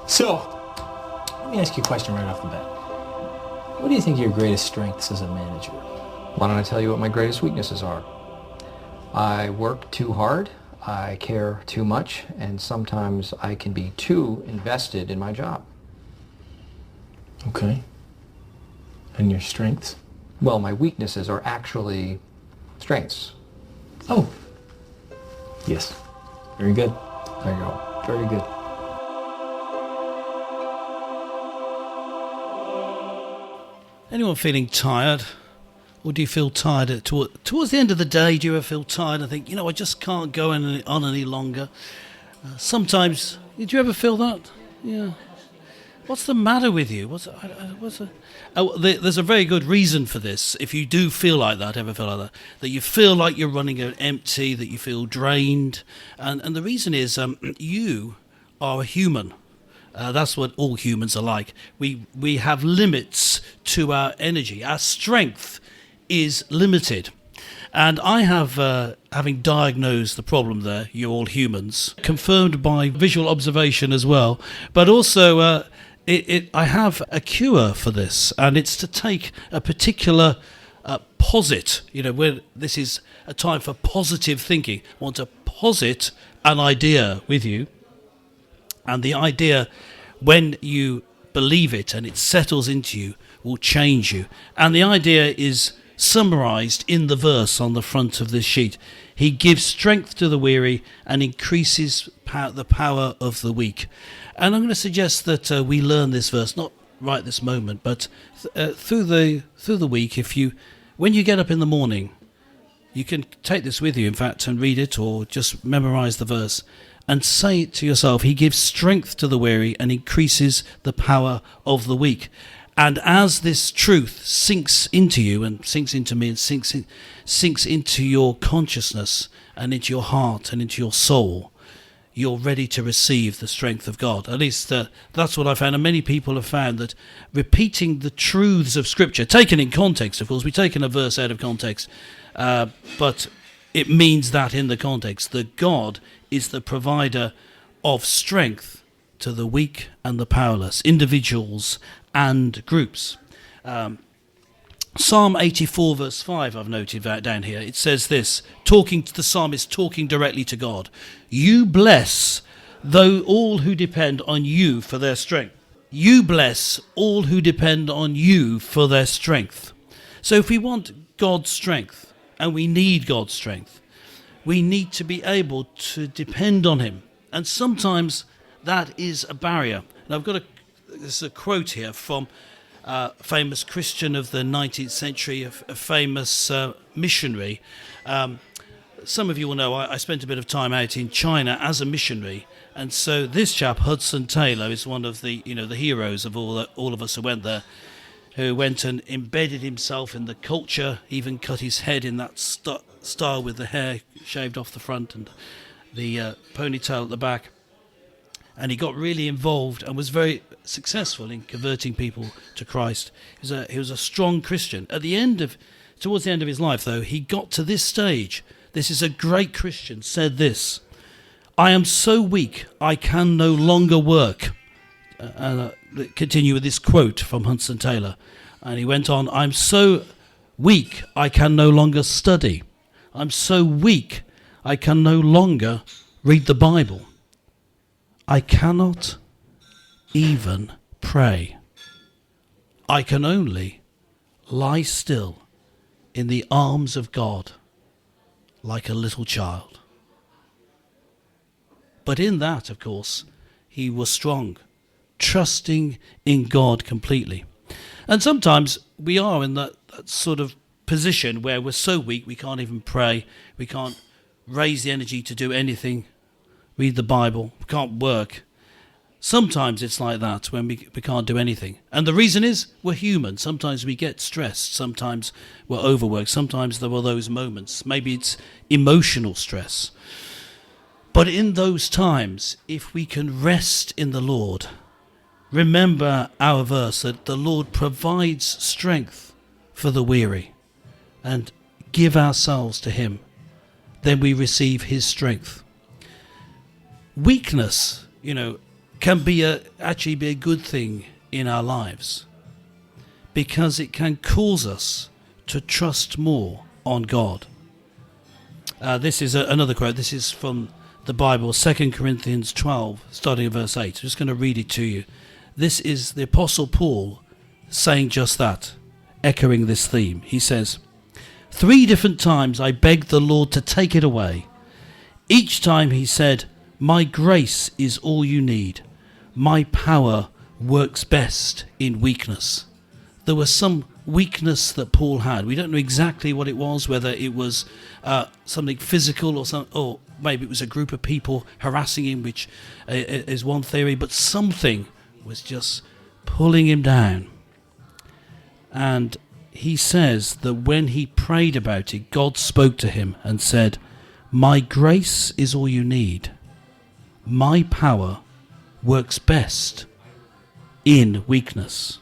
So, let me ask you a question right off the bat. What do you think are your greatest strengths as a manager? Why don't I tell you what my greatest weaknesses are? I work too hard, I care too much, and sometimes I can be too invested in my job. Okay. And your strengths? Well, my weaknesses are actually strengths. Oh. Yes. Very good. There you go. Very good. Anyone feeling tired? Or do you feel tired towards the end of the day? Do you ever feel tired and think, I just can't go on any longer? Sometimes, did you ever feel that? Yeah. What's the matter with you? There's a very good reason for this. If you do feel like that, ever feel like that you feel like you're running empty, that you feel drained, and the reason is you are a human. That's what all humans are like. We have limits to our energy. Our strength is limited. And I have, having diagnosed the problem there, you're all humans, confirmed by visual observation as well, but also I have a cure for this, and it's to take a particular posit, where this is a time for positive thinking. I want to posit an idea with you, and the idea, when you believe it and it settles into you, will change you. And the idea is summarized in the verse on the front of this sheet. He gives strength to the weary and increases the power of the weak. And I'm going to suggest that we learn this verse, not right this moment, but through the week. When you get up in the morning, you can take this with you, in fact, and read it, or just memorize the verse and say it to yourself. He gives strength to the weary and increases the power of the weak. And as this truth sinks into you and sinks into me and sinks into your consciousness and into your heart and into your soul, you're ready to receive the strength of God. At least that's what I found. And many people have found that repeating the truths of Scripture, taken in context, of course, we've taken a verse out of context, but it means that in the context, that God is the provider of strength to the weak and the powerless, individuals and groups. Psalm 84 verse 5, I've noted that down here. It says this, the psalmist talking directly to God. You bless all who depend on you for their strength. You bless all who depend on you for their strength. So if we want God's strength, and we need God's strength, we need to be able to depend on him. And sometimes that is a barrier. And I've got this is a quote here from a famous Christian of the 19th century, a famous missionary. Some of you will know I spent a bit of time out in China as a missionary, and so this chap, Hudson Taylor, is one of the the heroes of all of us who went there, who went and embedded himself in the culture, even cut his head in that style with the hair shaved off the front and the ponytail at the back. And he got really involved and was very successful in converting people to Christ. He was a strong Christian. Towards the end of his life, though, he got to this stage. This is a great Christian, said this, I am so weak, I can no longer work. Continue with this quote from Hudson Taylor. And he went on, I'm so weak, I can no longer study. I'm so weak, I can no longer read the Bible. I cannot even pray. I can only lie still in the arms of God like a little child. But in that, of course, he was strong, trusting in God completely. And sometimes we are in that sort of position where we're so weak we can't even pray, we can't raise the energy to do anything, read the Bible, we can't work. Sometimes it's like that when we can't do anything. And the reason is we're human. Sometimes we get stressed, sometimes we're overworked, sometimes there are those moments. Maybe it's emotional stress. But in those times, if we can rest in the Lord, remember our verse that the Lord provides strength for the weary, and give ourselves to him, then we receive his strength. Weakness, can actually be a good thing in our lives, because it can cause us to trust more on God. This is another quote. This is from the Bible, 2 Corinthians 12, starting at verse 8. I'm just going to read it to you. This is the Apostle Paul saying just that, echoing this theme. He says, 3 different times I begged the Lord to take it away. Each time he said, my grace is all you need. My power works best in weakness. There was some weakness that Paul had. We don't know exactly what it was, whether it was something physical or maybe it was a group of people harassing him, which is one theory, but something was just pulling him down. And he says that when he prayed about it, God spoke to him and said, my grace is all you need. My power works best in weakness.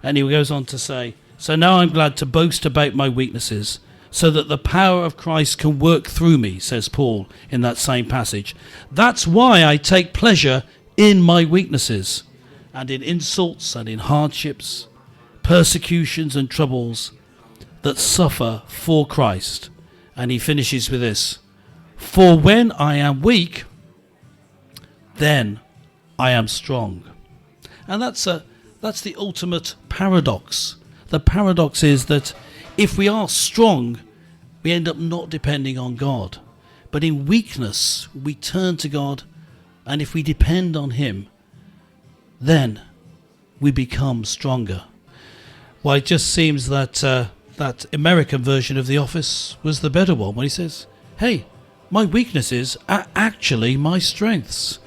And he goes on to say, so now I'm glad to boast about my weaknesses, so that the power of Christ can work through me, says Paul in that same passage. That's why I take pleasure in my weaknesses, and in insults and in hardships, persecutions and troubles that suffer for Christ. And he finishes with this, for when I am weak, then I am strong. And that's the ultimate paradox. The paradox is that if we are strong, we end up not depending on God. But in weakness, we turn to God, and if we depend on him, then we become stronger. Well, it just seems that that American version of The Office was the better one, when he says, hey, my weaknesses are actually my strengths.